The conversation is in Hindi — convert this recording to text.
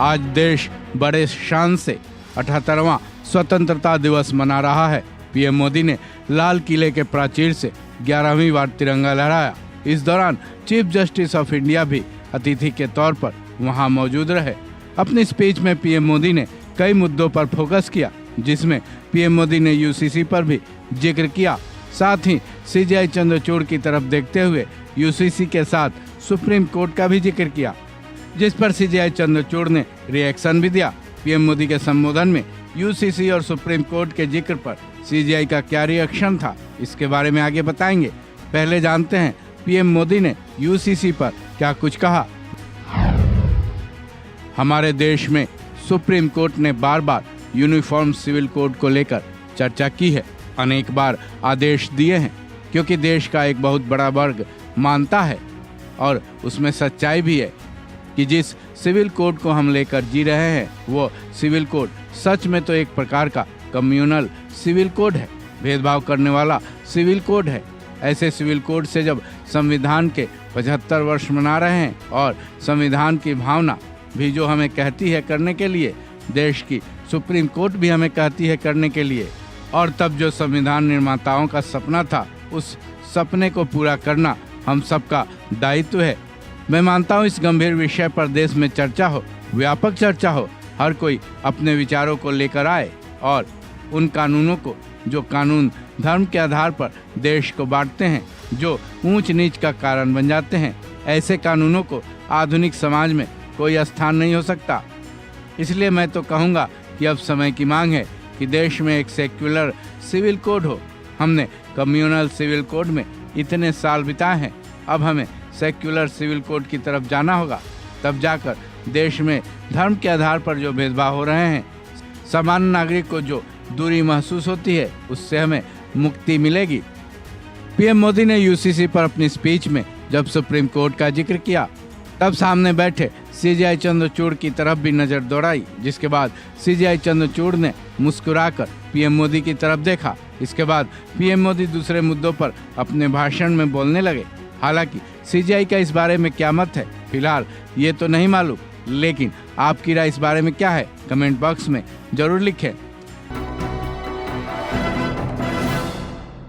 आज देश बड़े शान से 78वां स्वतंत्रता दिवस मना रहा है। पीएम मोदी ने लाल किले के प्राचीर से 11वीं बार तिरंगा लहराया। इस दौरान चीफ जस्टिस ऑफ इंडिया भी अतिथि के तौर पर वहां मौजूद रहे। अपनी स्पीच में पीएम मोदी ने कई मुद्दों पर फोकस किया, जिसमें पीएम मोदी ने यूसीसी पर भी जिक्र किया। साथ ही सीजेआई चंद्रचूड़ की तरफ देखते हुए यूसीसी के साथ सुप्रीम कोर्ट का भी जिक्र किया, जिस पर सीजेआई चंद्रचूड़ ने रिएक्शन भी दिया। पीएम मोदी के संबोधन में यूसीसी और सुप्रीम कोर्ट के जिक्र पर सीजेआई का क्या रिएक्शन था, इसके बारे में आगे बताएंगे। पहले जानते हैं पीएम मोदी ने यूसीसी पर क्या कुछ कहा। हमारे देश में सुप्रीम कोर्ट ने बार बार यूनिफॉर्म सिविल कोड को लेकर चर्चा की है, अनेक बार आदेश दिए हैं, क्योंकि देश का एक बहुत बड़ा वर्ग मानता है और उसमें सच्चाई भी है कि जिस सिविल कोड को हम लेकर जी रहे हैं वो सिविल कोड सच में तो एक प्रकार का कम्युनल सिविल कोड है, भेदभाव करने वाला सिविल कोड है। ऐसे सिविल कोड से जब संविधान के 75 वर्ष मना रहे हैं और संविधान की भावना भी जो हमें कहती है करने के लिए, देश की सुप्रीम कोर्ट भी हमें कहती है करने के लिए, और तब जो संविधान निर्माताओं का सपना था उस सपने को पूरा करना हम सबका दायित्व है। मैं मानता हूँ इस गंभीर विषय पर देश में चर्चा हो, व्यापक चर्चा हो, हर कोई अपने विचारों को लेकर आए और उन कानूनों को जो कानून धर्म के आधार पर देश को बांटते हैं, जो ऊंच नीच का कारण बन जाते हैं, ऐसे कानूनों को आधुनिक समाज में कोई स्थान नहीं हो सकता। इसलिए मैं तो कहूँगा कि अब समय की मांग है कि देश में एक सेक्युलर सिविल कोड हो। हमने कम्युनल सिविल कोड में इतने साल बिताए हैं, अब हमें सेक्युलर सिविल कोड की तरफ जाना होगा। तब जाकर देश में धर्म के आधार पर जो भेदभाव हो रहे हैं, सामान्य नागरिक को जो दूरी महसूस होती है, उससे हमें मुक्ति मिलेगी। पीएम मोदी ने यूसीसी पर अपनी स्पीच में जब सुप्रीम कोर्ट का जिक्र किया, तब सामने बैठे सीजेआई चंद्रचूड़ की तरफ भी नजर दौड़ाई, जिसके बाद सीजेआई चंद्रचूड़ ने मुस्कुराकर पीएम मोदी की तरफ देखा। इसके बाद पीएम मोदी दूसरे मुद्दों पर अपने भाषण में बोलने लगे। हालांकि सीजेआई का इस बारे में क्या मत है फिलहाल ये तो नहीं मालूम, लेकिन आपकी राय इस बारे में क्या है, कमेंट बॉक्स में जरूर लिखें।